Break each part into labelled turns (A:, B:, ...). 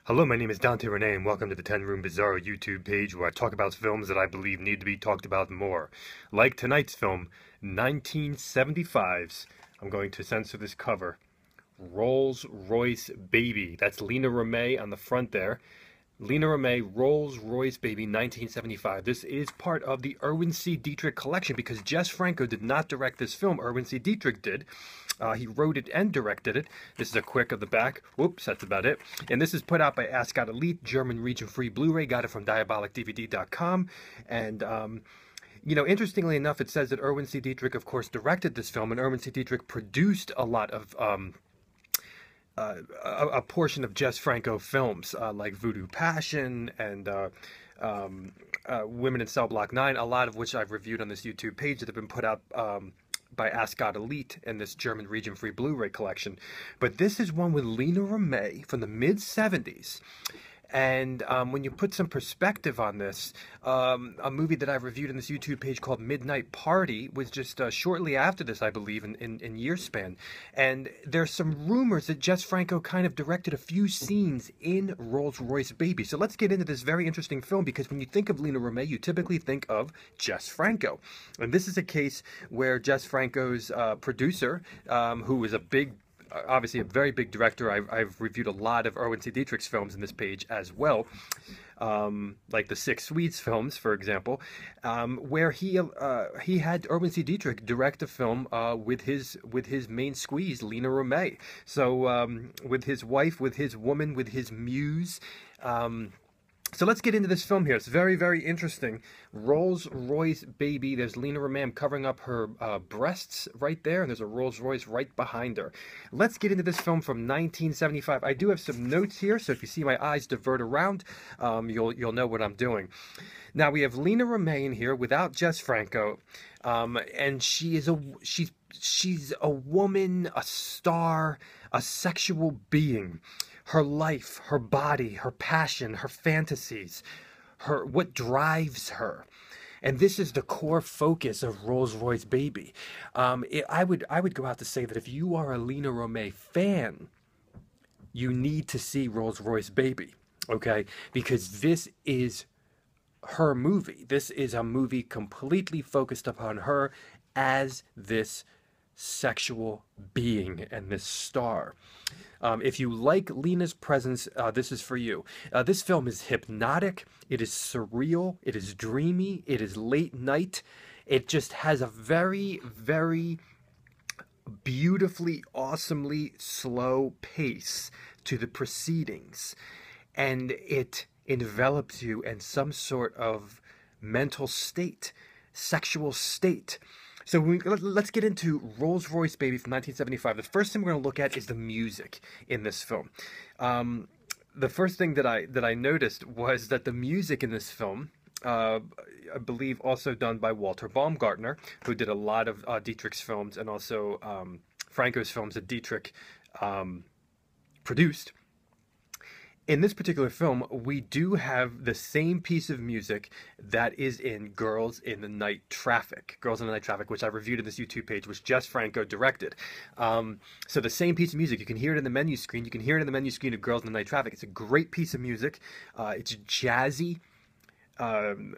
A: Hello, my name is Dante Renee, and welcome to the 10 Room Bizarro YouTube page where I talk about films that I believe need to be talked about more. Like tonight's film, 1975's, I'm going to censor this cover, Rolls-Royce Baby. That's Lina Remay on the front there. Lina Remay, Rolls-Royce Baby, 1975. This is part of the Erwin C. Dietrich collection because Jess Franco did not direct this film. Erwin C. Dietrich did. He wrote it and directed it. This is a quick of the back. Whoops, that's about it. And this is put out by Ascot Elite, German region-free Blu-ray. Got it from DiabolicDVD.com. And, you know, interestingly enough, it says that Erwin C. Dietrich, of course, directed this film, and Erwin C. Dietrich produced a lot of a portion of Jess Franco films, like Voodoo Passion and Women in Cell Block 9, a lot of which I've reviewed on this YouTube page that have been put out by Ascot Elite in this German region-free Blu-ray collection. But this is one with Lina Remay from the mid-70s. And when you put some perspective on this, a movie that I've reviewed in this YouTube page called Midnight Party was just shortly after this, I believe, in year span. And there's some rumors that Jess Franco kind of directed a few scenes in Rolls-Royce Baby. So let's get into this very interesting film, because when you think of Lina Remay, you typically think of Jess Franco. And this is a case where Jess Franco's producer, who is obviously a very big director. I've reviewed a lot of Erwin C. Dietrich's films in this page as well, like the Six Swedes films, for example, where he had Erwin C. Dietrich direct a film with his main squeeze, Lina Remay. So with his wife, with his woman, with his muse. So let's get into this film here. It's very, very interesting. Rolls-Royce Baby. There's Lina Remay. I'm covering up her breasts right there, and there's a Rolls-Royce right behind her. Let's get into this film from 1975. I do have some notes here, so if you see my eyes divert around, you'll know what I'm doing. Now, we have Lina Remay in here without Jess Franco, and she's a woman, a star, a sexual being. Her life, her body, her passion, her fantasies, what drives her. And this is the core focus of Rolls-Royce Baby. I would go out to say that if you are a Lina Remay fan, you need to see Rolls-Royce Baby, okay? Because this is her movie. This is a movie completely focused upon her as this sexual being and this star. If you like Lina's presence, this is for you. This film is hypnotic, it is surreal, it is dreamy, it is late night. It just has a very, very beautifully, awesomely slow pace to the proceedings. And it envelops you in some sort of mental state, sexual state. So let's get into Rolls-Royce Baby from 1975. The first thing we're going to look at is the music in this film. The first thing that I noticed was that the music in this film, I believe also done by Walter Baumgartner, who did a lot of Dietrich's films and also Franco's films that Dietrich produced. In this particular film, we do have the same piece of music that is in Girls in the Night Traffic. Girls in the Night Traffic, which I reviewed in this YouTube page, which Jess Franco directed. So the same piece of music, you can hear it in the menu screen. You can hear it in the menu screen of Girls in the Night Traffic. It's a great piece of music. It's jazzy,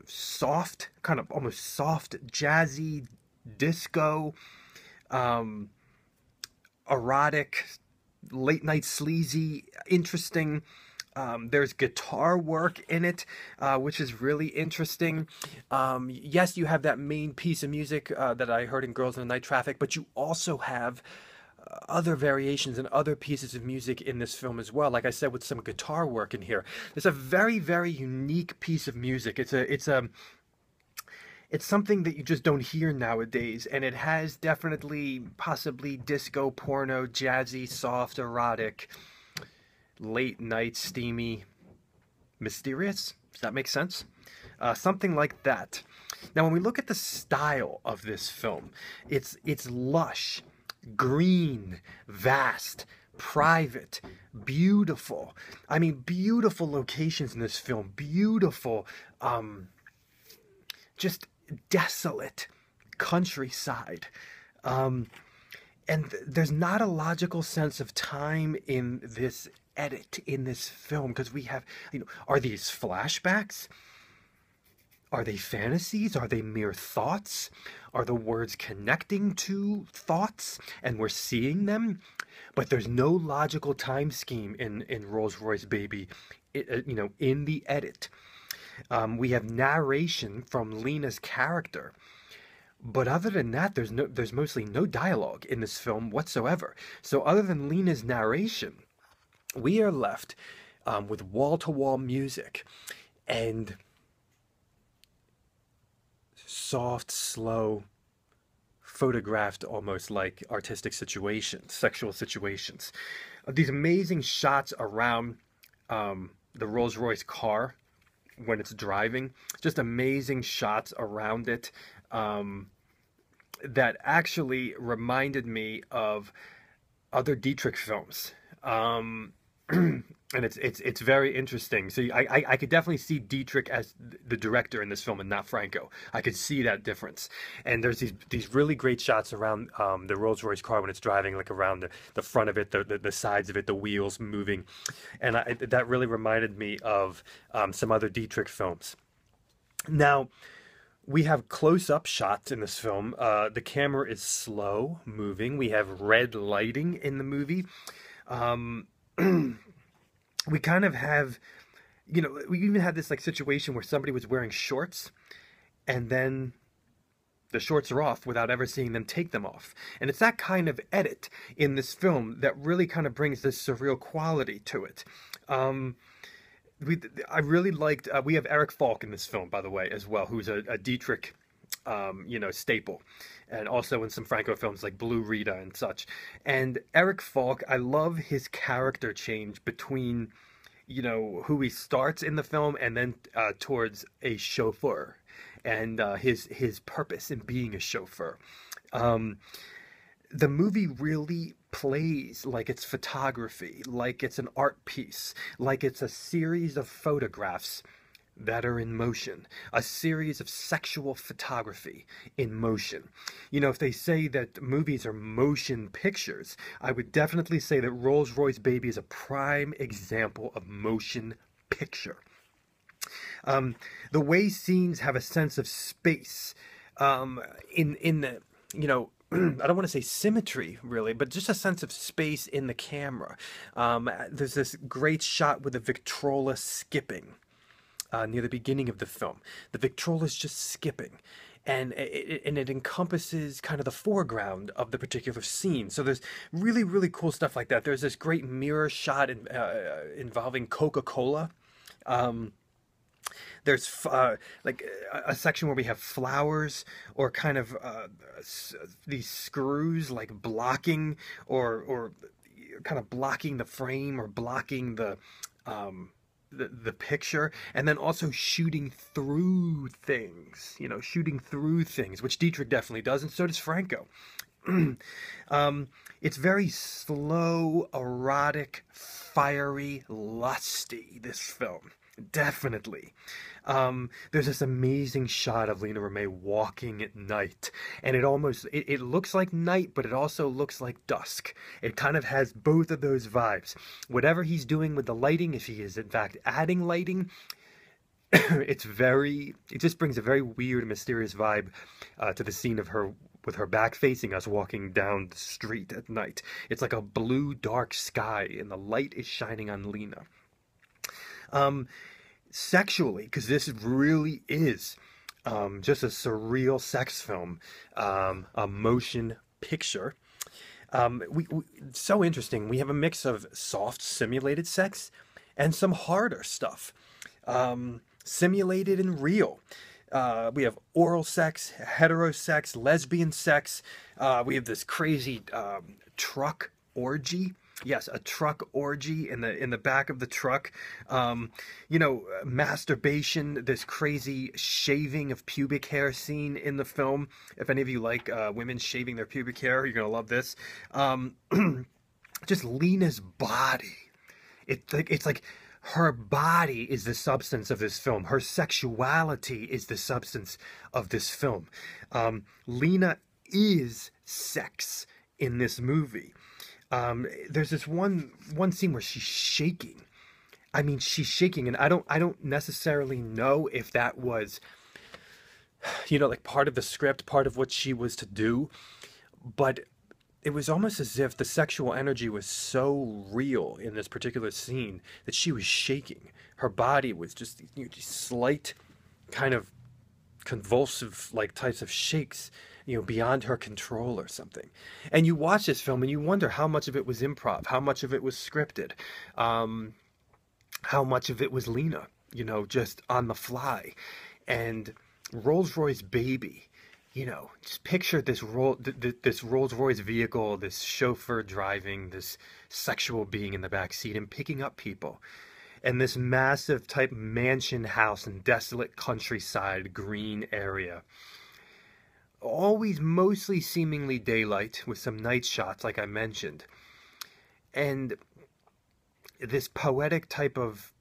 A: soft, kind of almost soft, jazzy, disco, erotic, late night sleazy, interesting. There's guitar work in it, which is really interesting. Yes, you have that main piece of music that I heard in Girls in the Night Traffic, but you also have other variations and other pieces of music in this film as well. Like I said, with some guitar work in here. It's a very, very unique piece of music. It's something that you just don't hear nowadays, and it has definitely, possibly disco, porno, jazzy, soft, erotic, late night, steamy, mysterious. Does that make sense? Something like that. Now, when we look at the style of this film, it's lush, green, vast, private, beautiful. I mean, beautiful locations in this film. Beautiful, just desolate countryside. And there's not a logical sense of time in this edit in this film, because we have, are these flashbacks? Are they fantasies? Are they mere thoughts? Are the words connecting to thoughts and we're seeing them? But there's no logical time scheme in Rolls-Royce Baby, in the edit. We have narration from Lena's character. But other than that, there's mostly no dialogue in this film whatsoever. So other than Lena's narration, we are left with wall-to-wall music and soft, slow, photographed almost like artistic situations, sexual situations. These amazing shots around the Rolls-Royce car when it's driving, just amazing shots around it that actually reminded me of other Dietrich films. And it's very interesting. So I could definitely see Dietrich as the director in this film and not Franco. I could see that difference. And there's these really great shots around the Rolls-Royce car when it's driving, like around the front of it, the sides of it, the wheels moving. And that really reminded me of some other Dietrich films. Now, we have close-up shots in this film. The camera is slow moving. We have red lighting in the movie. We kind of have, we even had this like situation where somebody was wearing shorts and then the shorts are off without ever seeing them take them off. And it's that kind of edit in this film that really kind of brings this surreal quality to it. I really liked, we have Eric Falk in this film, by the way, as well, who's a Dietrich, staple, and also in some Franco films like Blue Rita and such. And Eric Falk, I love his character change between, who he starts in the film and then towards a chauffeur, and his purpose in being a chauffeur. The movie really plays like it's photography, like it's an art piece, like it's a series of photographs that are in motion, a series of sexual photography in motion. If they say that movies are motion pictures, I would definitely say that Rolls-Royce Baby is a prime example of motion picture. The way scenes have a sense of space, in the, I don't want to say symmetry, really, but just a sense of space in the camera. There's this great shot with the Victrola skipping near the beginning of the film. The Victrola's just skipping, and it encompasses kind of the foreground of the particular scene. So there's really, really cool stuff like that. There's this great mirror shot involving Coca-Cola. There's like a section where we have flowers or kind of these screws like blocking or kind of blocking the frame or blocking the picture, and then also shooting through things, which Dietrich definitely does, and so does Franco. It's very slow, erotic, fiery, lusty, this film. Definitely. There's this amazing shot of Lina Romay walking at night, and it looks like night, but it also looks like dusk. It kind of has both of those vibes. Whatever he's doing with the lighting, if he is in fact adding lighting, it just brings a very weird, mysterious vibe to the scene of her with her back facing us walking down the street at night. It's like a blue, dark sky, and the light is shining on Lina. Sexually, because this really is just a surreal sex film, a motion picture. So interesting. We have a mix of soft, simulated sex and some harder stuff, simulated and real. We have oral sex, heterosex, lesbian sex. We have this crazy truck orgy. Yes, a truck orgy in the back of the truck. Masturbation, this crazy shaving of pubic hair scene in the film. If any of you like women shaving their pubic hair, you're going to love this. Just Lena's body. It's like her body is the substance of this film. Her sexuality is the substance of this film. Lena is sex in this movie. There's this one scene where she's shaking. I mean, she's shaking, and I don't necessarily know if that was, like part of the script, part of what she was to do, but it was almost as if the sexual energy was so real in this particular scene that she was shaking. Her body was just these slight kind of convulsive like types of shakes, beyond her control or something. And you watch this film and you wonder how much of it was improv, how much of it was scripted, how much of it was Lena, just on the fly. And Rolls-Royce Baby, just picture this this Rolls-Royce vehicle, this chauffeur driving, this sexual being in the back seat and picking up people. And this massive type mansion house in desolate countryside green area. Always mostly seemingly daylight with some night shots like I mentioned. And this poetic type of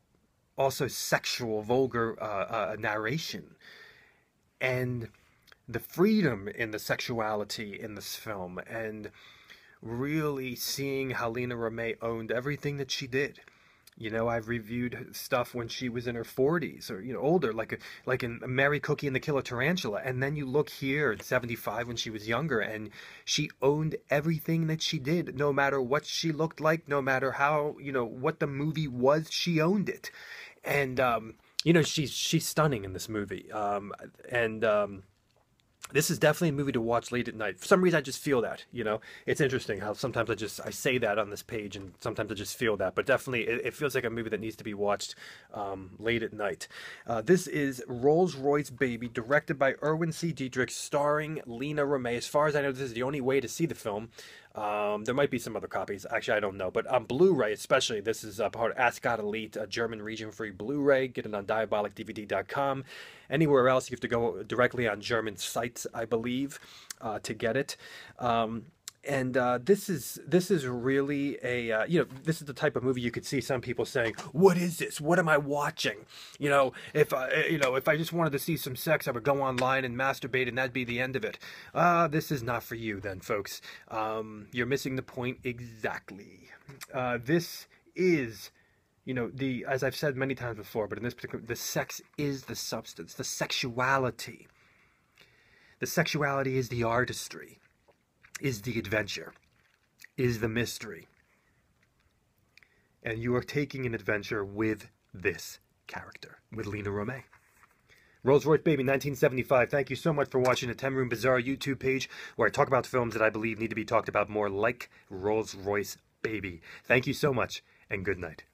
A: also sexual, vulgar narration. And the freedom in the sexuality in this film. And really seeing how Lena Romay owned everything that she did. I've reviewed stuff when she was in her 40s or, older, like in Mary Cookie and the Killer Tarantula. And then you look here at 75 when she was younger, and she owned everything that she did, no matter what she looked like, no matter how, what the movie was, she owned it. And, she's stunning in this movie. This is definitely a movie to watch late at night. For some reason, I just feel that, It's interesting how sometimes I say that on this page, and sometimes I just feel that. But definitely, it feels like a movie that needs to be watched late at night. This is Rolls-Royce Baby, directed by Erwin C. Dietrich, starring Lena Romay. As far as I know, this is the only way to see the film. There might be some other copies. Actually, I don't know. But on Blu-ray especially, this is part of Ascot Elite, a German region-free Blu-ray. Get it on diabolicdvd.com. Anywhere else, you have to go directly on German sites, I believe, to get it. This is really a this is the type of movie you could see some people saying, "What is this? What am I watching?" If I just wanted to see some sex, I would go online and masturbate, and that'd be the end of it. This is not for you, then, folks. You're missing the point exactly. This is. As I've said many times before, but in this particular, the sex is the substance, the sexuality. The sexuality is the artistry, is the adventure, is the mystery. And you are taking an adventure with this character, with Lena Romay. Rolls-Royce Baby, 1975. Thank you so much for watching the 10 Room Bizarre YouTube page, where I talk about films that I believe need to be talked about more, like Rolls-Royce Baby. Thank you so much, and good night.